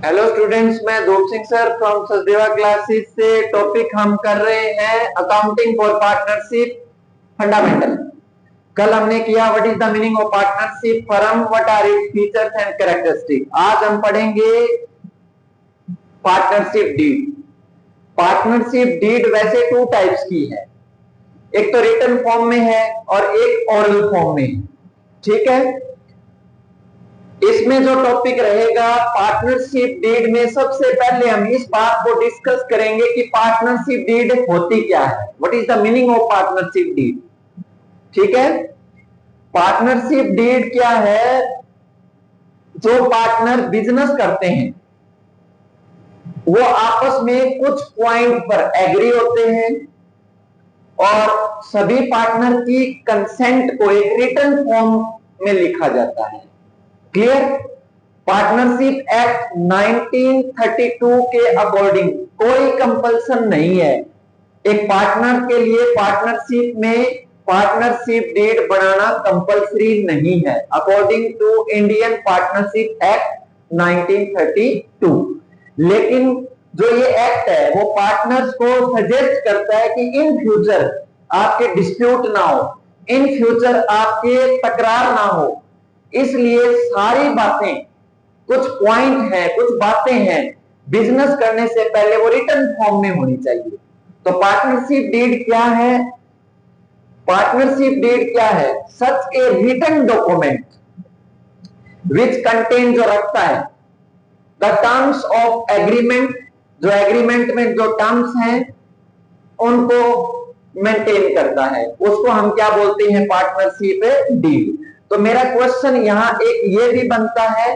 Hello students, मैं धूप Singh sir from Sachdeva classes से टॉपिक हम कर रहे हैं अकाउंटिंग फॉर पार्टनरशिप फंडामेंटल। कल हमने किया what is the meaning of partnership firm, what are its features and characteristic. आज हम पढ़ेंगे पार्टनरशिप डीड। पार्टनरशिप डीड वैसे टू टाइप्स की है, एक तो रिटन फॉर्म में है और एक ओरल फॉर्म में है। ठीक है, इसमें जो टॉपिक रहेगा पार्टनरशिप डीड में, सबसे पहले हम इस बात को डिस्कस करेंगे कि पार्टनरशिप डीड होती क्या है, what is the meaning of partnership deed. ठीक है, पार्टनरशिप डीड क्या है? जो पार्टनर बिजनेस करते हैं वो आपस में कुछ पॉइंट पर एग्री होते हैं और सभी पार्टनर की कंसेंट को एक रिटन फॉर्म में लिखा जाता है। क्लियर? पार्टनरशिप एक्ट 1932 के अकॉर्डिंग कोई कंपल्सन नहीं है एक पार्टनर के लिए पार्टनरशिप में पार्टनरशिप डीड बनाना कंपल्सरी नहीं है, according to Indian partnership act 1932। लेकिन जो ये एक्ट है वो पार्टनर्स को सजेस्ट करता है कि इन फ्यूचर आपके डिस्प्यूट ना हो, इन फ्यूचर आपके तकरार ना हो, इसलिए सारी बातें, कुछ पॉइंट है, कुछ बातें हैं, बिजनेस करने से पहले वो रिटन फॉर्म में होनी चाहिए। तो पार्टनरशिप डीड क्या है? पार्टनरशिप डीड क्या है? Such a written document which contain, जो रखता है द टर्म्स ऑफ एग्रीमेंट, जो एग्रीमेंट में जो टर्म्स हैं उनको मेंटेन करता है, उसको हम क्या बोलते हैं? Partnership deed. तो मेरा क्वेश्चन यहां एक ये भी बनता है,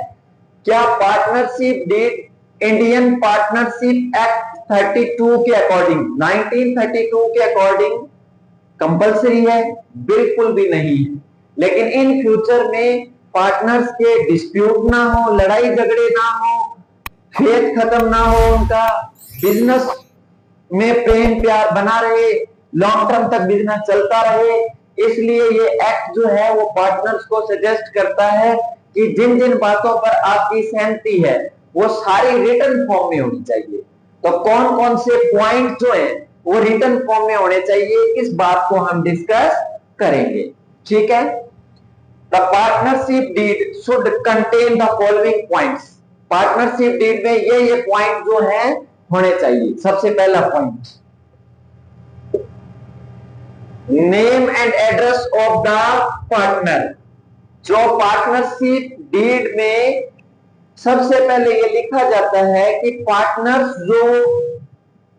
क्या partnership deed Indian partnership act 32 के अकॉर्डिंग, 1932 के अकॉर्डिंग कंपल्सरी है? बिल्कुल भी नहीं है। लेकिन इन फ्यूचर में पार्टनर्स के डिस्प्यूट ना हो, लड़ाई झगड़े ना हो, फेथ खत्म ना हो, उनका बिजनेस में प्रेम प्यार बना रहे, लॉन्ग टर्म तक बिजनेस चलता रहे, इसलिए ये एक्ट जो है वो पार्टनर्स को सजेस्ट करता है कि जिन जिन बातों पर आपकी सहमति है वो सारी रिटन फॉर्म में होनी चाहिए। तो कौन कौन से पॉइंट जो है वो रिटन फॉर्म में होने चाहिए, इस बात को हम डिस्कस करेंगे। ठीक है, the partnership deed should contain the following points. Partnership deed में ये पॉइंट जो है होने चाहिए। सबसे पहला point, name and address of the partner. जो पार्टनरशिप डीड में सबसे पहले ये लिखा जाता है कि पार्टनर्स जो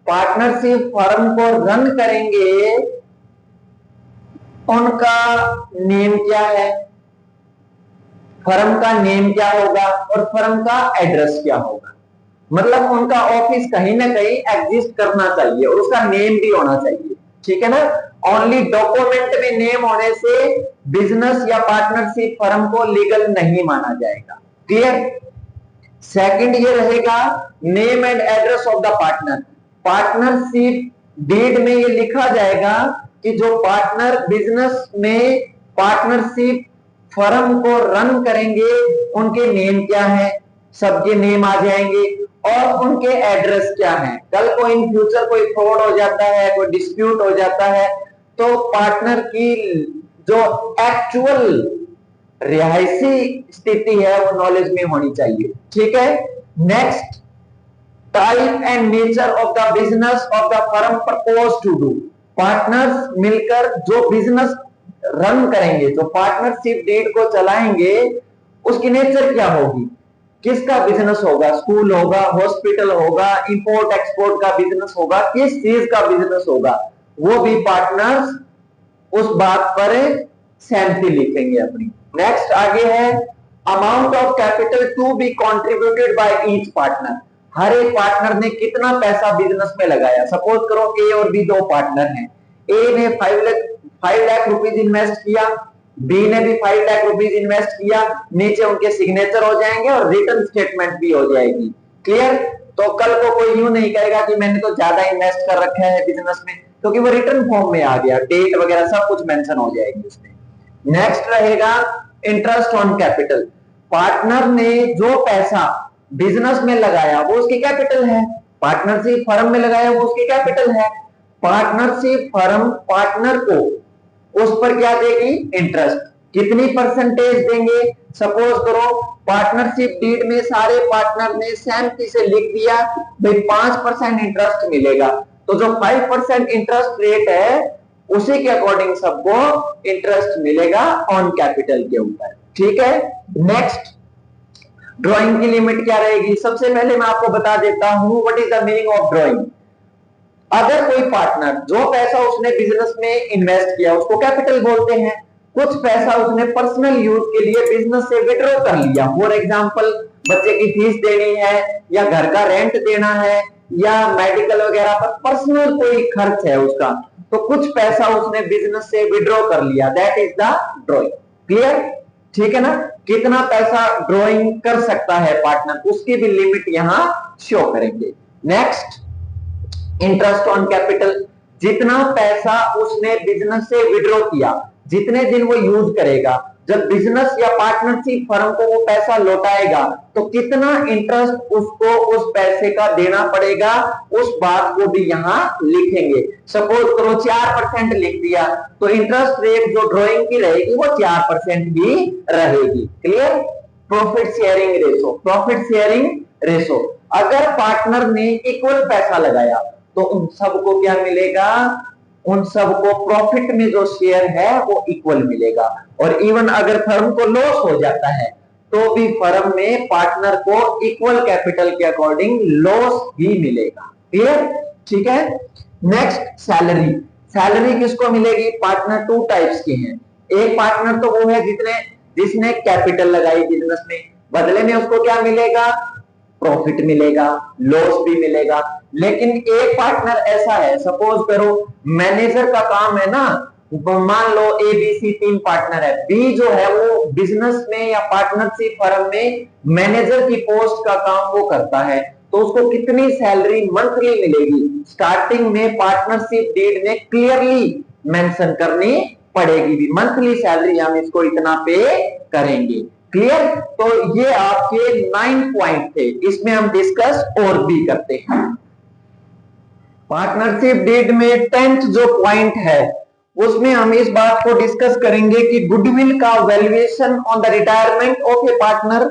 पार्टनरशिप फर्म को रन करेंगे उनका नेम क्या है, फर्म का नेम क्या होगा और फर्म का एड्रेस क्या होगा। मतलब उनका ऑफिस कहीं ना कहीं एग्जिस्ट करना चाहिए और उसका नेम भी होना चाहिए। ठीक है ना? ओनली डॉक्यूमेंट में नेम होने से बिजनेस या पार्टनरशिप फर्म को लीगल नहीं माना जाएगा। क्लियर? सेकंड ये रहेगा name and address of the partner. Partnership deed में ये लिखा जाएगा कि जो पार्टनर बिजनेस में पार्टनरशिप फर्म को रन करेंगे उनके नेम क्या है, सबके नेम आ जाएंगे और उनके एड्रेस क्या है। कल को इन फ्यूचर कोई फ्रॉड हो जाता है, कोई डिस्प्यूट हो जाता है, तो पार्टनर की जो एक्चुअल रिहायशी स्थिति है वो नॉलेज में होनी चाहिए। ठीक है, next, type and nature of the business of the firm propose to do. Partners मिलकर जो बिजनेस रन करेंगे, जो पार्टनरशिप डीड को चलाएंगे, उसकी नेचर क्या होगी, किसका बिजनेस होगा, स्कूल होगा, हॉस्पिटल होगा, इंपोर्ट एक्सपोर्ट का बिजनेस होगा, किस चीज का बिजनेस होगा, वो भी पार्टनर्स उस बात पर सहमति लिखेंगे अपनी। नेक्स्ट आगे है amount of capital to be contributed by each partner. हर एक पार्टनर ने कितना पैसा बिजनेस में लगाया। सपोज करो ए और बी दो पार्टनर हैं, ए ने 5 लाख रुपीज इन्वेस्ट किया, बी ने भी 5 लाख रुपीज इन्वेस्ट किया, नीचे उनके सिग्नेचर हो जाएंगे और रिटर्न स्टेटमेंट भी हो जाएगी। क्लियर? तो कल को कोई यूं नहीं कहेगा कि मैंने तो ज्यादा इन्वेस्ट कर रखा है बिजनेस में, क्योंकि वो रिटर्न फॉर्म में आ गया, डेट वगैरह सब कुछ मेंशन हो जाएगी उसमें। नेक्स्ट रहेगा इंटरेस्ट ऑन कैपिटल। पार्टनर ने जो पैसा बिजनेस में लगाया वो उसकी कैपिटल है, पार्टनरशिप फर्म में लगाया वो उसकी कैपिटल है। पार्टनरशिप फर्म पार्टनर को उस पर क्या देगी, इंटरेस्ट। कितनी परसेंटेज देंगे, सपोज करो पार्टनरशिप डीड में सारे पार्टनर ने सहमति से लिख दिया भाई 5% इंटरेस्ट मिलेगा, तो जो 5% इंटरेस्ट रेट है उसी के अकॉर्डिंग सबको इंटरेस्ट मिलेगा ऑन कैपिटल के ऊपर। ठीक है, नेक्स्ट ड्राइंग की लिमिट क्या रहेगी, सबसे पहले मैं आपको बता देता हूं what is the meaning of drawing. अगर कोई पार्टनर जो पैसा उसने बिजनेस में इन्वेस्ट किया उसको कैपिटल बोलते हैं, कुछ पैसा उसने पर्सनल यूज के लिए बिजनेस से विड्रॉ कर लिया, फॉर एग्जांपल बच्चे की फीस देनी है या घर का रेंट देना है या मेडिकल वगैरह पर पर्सनल कोई खर्च है उसका, तो कुछ पैसा उसने बिजनेस से विड्रॉ कर लिया, that is the drawing. Clear, ठीक है ना। कितना पैसा ड्रॉइंग कर सकता है पार्टनर, उसकी भी लिमिट यहां शो करेंगे। नेक्स्ट इंटरेस्ट ऑन कैपिटल, जितना पैसा उसने बिजनेस से विड्रॉ किया, जितने दिन वो यूज करेगा, जब बिजनेस या पार्टनरशिप फर्म को वो पैसा लौटाएगा तो कितना इंटरेस्ट उसको उस पैसे का देना पड़ेगा, उस बात को भी यहां लिखेंगे। सपोज करो 4% लिख दिया तो इंटरेस्ट रेट जो ड्रॉइंग की रहेगी वो 4% ही रहेगी। Clear, profit sharing ratio, profit sharing ratio, अगर पार्टनर ने इक्वल पैसा लगाया तो उन सबको क्या मिलेगा, उन सबको प्रॉफिट में जो शेयर है वो इक्वल मिलेगा। और इवन अगर फर्म को लॉस हो जाता है तो भी फर्म में पार्टनर को इक्वल कैपिटल के अकॉर्डिंग लॉस ही मिलेगा। क्लियर, ठीक है। नेक्स्ट सैलरी, सैलरी किसको मिलेगी, पार्टनर टू टाइप्स के हैं। एक पार्टनर तो वो है जिसने कैपिटल लगाई बिजनेस में, बदले में उसको क्या मिलेगा, प्रॉफिट मिलेगा, लॉस भी मिलेगा। लेकिन एक पार्टनर ऐसा है, सपोज करो मैनेजर का काम है ना, मान लो ए बी सी 3 पार्टनर है, बी जो है वो बिजनेस में या पार्टनरशिप फर्म में मैनेजर की पोस्ट का काम वो करता है, तो उसको कितनी सैलरी मंथली मिलेगी, स्टार्टिंग में पार्टनरशिप डीड में क्लियरली मेंशन करनी पड़ेगी भी, मंथली सैलरी हम इसको इतना पे करेंगे। क्लियर, तो ये आपके 9 पॉइंट थे, इसमें हम डिस्कस और भी करते हैं। पार्टनरशिप डीड में 10th जो पॉइंट है उसमें हम इस बात को डिस्कस करेंगे कि गुडविल का valuation on the retirement of a partner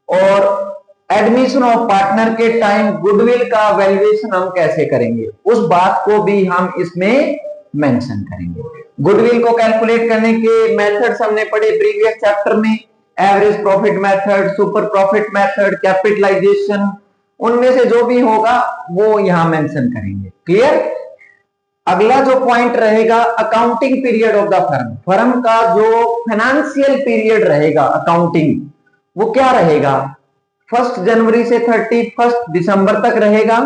और एडमिशन ऑफ पार्टनर के टाइम गुडविल का वैल्यूएशन हम कैसे करेंगे, उस बात को भी हम इसमें मेंशन करेंगे। गुडविल को कैलकुलेट करने के मेथड्स हमने पढ़े प्रीवियस चैप्टर में, average profit method, super profit method, capitalisation, उनमें से जो भी होगा वो यहां मेंशन करेंगे। क्लियर, अगला जो पॉइंट रहेगा accounting period of the firm, firm का जो फाइनेंशियल पीरियड रहेगा अकाउंटिंग वो क्या रहेगा, 1 जनवरी से 31 दिसंबर तक रहेगा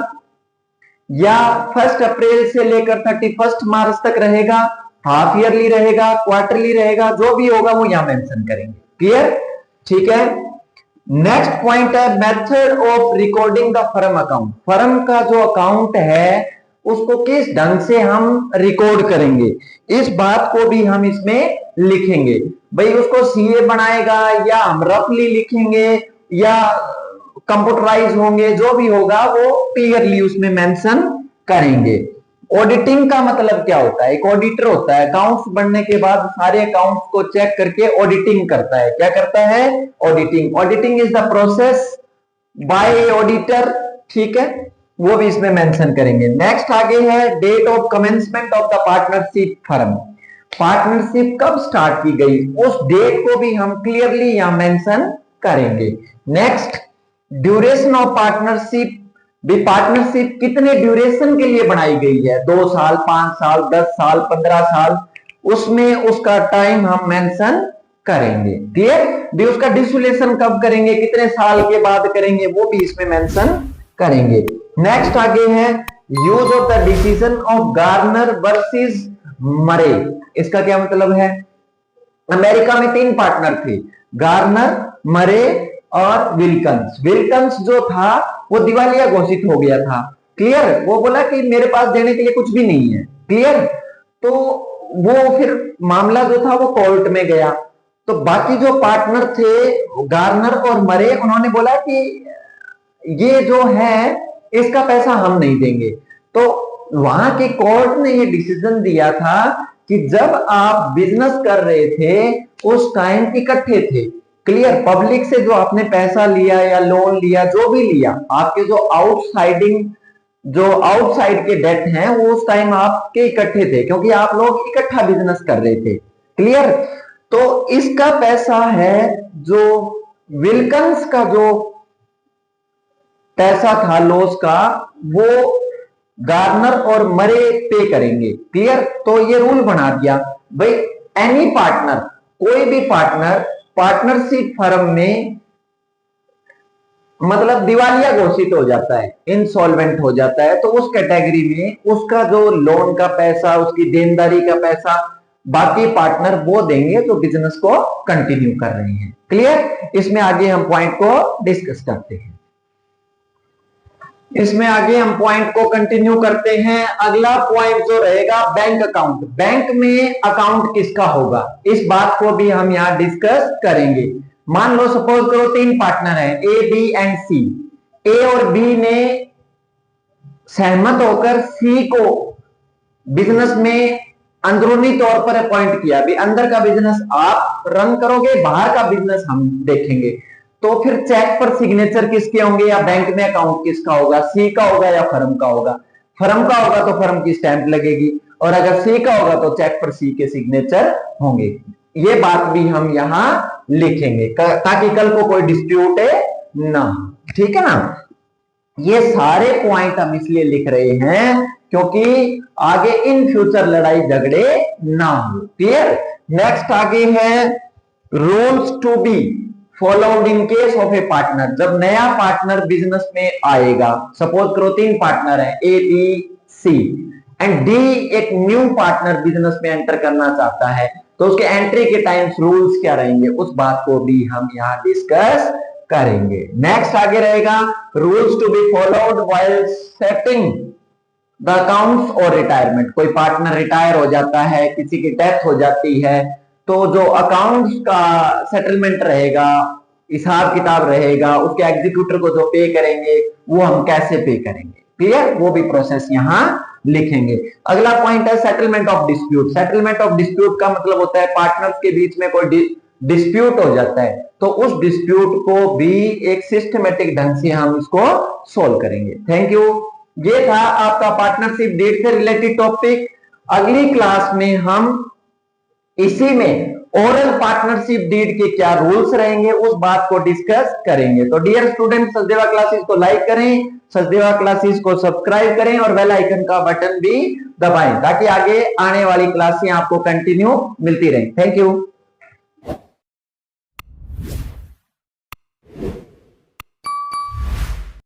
या 1 अप्रैल से लेकर 31 मार्च तक रहेगा, हाफ ईयरली रहेगा, क्वार्टरली रहेगा, जो भी होगा वो यहां मेंशन करेंगे। क्लियर, ठीक है। नेक्स्ट पॉइंट है method of recording the firm account, firm का जो अकाउंट है उसको किस ढंग से हम रिकॉर्ड करेंगे, इस बात को भी हम इसमें लिखेंगे। भाई उसको सीए बनाएगा या हम रफली लिखेंगे या कंप्यूटराइज होंगे, जो भी होगा वो क्लियरली उसमें मेंशन करेंगे। ऑडिटिंग का मतलब क्या होता है, एक ऑडिटर होता है, अकाउंट्स बनने के बाद सारे अकाउंट्स को चेक करके ऑडिटिंग करता है। क्या करता है, auditing. Auditing is the process by auditor, ठीक है, वो भी इसमें मेंशन करेंगे। नेक्स्ट आगे है date of commencement of the partnership firm, partnership कब स्टार्ट की गई उस डेट को भी हम क्लियरली यहां मेंशन करेंगे। नेक्स्ट ड्यूरेशन ऑफ पार्टनरशिप, भी पार्टनरशिप कितने ड्यूरेशन के लिए बनाई गई है, 2 साल, 5 साल, 10 साल, 15 साल, उसमें उसका टाइम हम मेंशन करेंगे। क्लियर, भी उसका डिसोल्यूशन कब करेंगे, कितने साल के बाद करेंगे, वो भी इसमें मेंशन करेंगे। नेक्स्ट आगे है use of the decision of Garner versus Murray, इसका क्या मतलब है, अमेरिका में 3 पार्टनर थे, गार्नर, मरे और विल्कन्स। विल्कन्स जो था वो दिवालिया घोषित हो गया था। क्लियर, वो बोला कि मेरे पास देने के लिए कुछ भी नहीं है। क्लियर, तो वो फिर मामला जो था वो कोर्ट में गया, तो बाकी जो पार्टनर थे गार्नर और मरे, उन्होंने बोला कि ये जो है इसका पैसा हम नहीं देंगे। तो वहां की कोर्ट ने ये डिसीजन दिया था कि जब आप बिजनेस कर रहे थे उस टाइम इकट्ठे थे, क्लियर, पब्लिक से जो आपने पैसा लिया या लोन लिया जो भी लिया, आपके जो आउटसाइड के डेट हैं वो उस टाइम आपके इकट्ठे थे क्योंकि आप लोग इकट्ठा बिजनेस कर रहे थे, क्लियर। तो इसका पैसा है जो विल्कन्स का जो पैसा था लॉस का, वो गार्नर और मरे पे करेंगे, क्लियर। तो ये रूल बना दिया भाई, एनी पार्टनर, कोई भी पार्टनर पार्टनरशिप फर्म में मतलब दिवालिया घोषित हो जाता है, इंसॉल्वेंट हो जाता है, तो उस कैटेगरी में उसका जो लोन का पैसा, उसकी देनदारी का पैसा बाकी पार्टनर वो देंगे जो बिजनेस को कंटिन्यू कर रहे हैं, क्लियर। इसमें आगे हम पॉइंट को डिस्कस करते हैं, इसमें आगे हम पॉइंट को कंटिन्यू करते हैं। अगला पॉइंट जो रहेगा बैंक अकाउंट, बैंक में अकाउंट किसका होगा, इस बात को भी हम यहां डिस्कस करेंगे। मान लो सपोज करो 3 पार्टनर हैं ए बी एंड सी, ए और बी ने सहमत होकर सी को बिजनेस में अंदरूनी तौर पर अपॉइंट किया, भी अंदर का बिजनेस आप रन करोगे, बाहर का बिजनेस हम देखेंगे। तो फिर चेक पर सिग्नेचर किसके होंगे या बैंक में अकाउंट किसका होगा, सी का होगा या फर्म का होगा। फर्म का होगा तो फर्म की स्टैंप लगेगी, और अगर सी का होगा तो चेक पर सी के सिग्नेचर होंगे। ये बात भी हम यहां लिखेंगे ताकि कल को कोई डिस्प्यूट ना, ठीक है ना। ये सारे पॉइंट हम इसलिए लिख रहे हैं क्योंकि आगे इन फ्यूचर लड़ाई झगड़े ना हो, क्लियर। नेक्स्ट आगे है rules to be followed in case of a partner, जब नया पार्टनर बिजनेस में आएगा, सपोज करो 3 पार्टनर है A B C and D एक न्यू पार्टनर बिजनेस में एंटर करना चाहता है, तो उसके एंट्री के टाइम्स रूल्स क्या रहेंगे उस बात को भी हम यहां डिस्कस करेंगे। नेक्स्ट आगे रहेगा rules to be followed while setting the accounts और रिटायरमेंट, कोई पार्टनर रिटायर हो जाता है, किसी की डेथ हो जाती है, तो जो अकाउंट्स का सेटलमेंट रहेगा, हिसाब किताब रहेगा, उसके एग्जीक्यूटर को जो पे करेंगे वो हम कैसे पे करेंगे, क्लियर, वो भी प्रोसेस यहां लिखेंगे। अगला पॉइंट है settlement of dispute. Settlement of dispute का मतलब होता है पार्टनर्स के बीच में कोई डिस्प्यूट हो जाता है तो उस डिस्प्यूट को भी एक सिस्टमेटिक ढंग से हम इसको सोल्व करेंगे। Thank you. ये था आपका पार्टनरशिप डीड से रिलेटेड टॉपिक। अगली क्लास में हम इसी में ओरल पार्टनरशिप डीड के क्या रूल्स रहेंगे उस बात को डिस्कस करेंगे। तो डियर स्टूडेंट, सचदेवा क्लासेस को लाइक करें, सचदेवा क्लासेस को सब्सक्राइब करें और बेल आइकन का बटन भी दबाएं ताकि आगे आने वाली क्लासें आपको कंटिन्यू मिलती रहें। Thank you.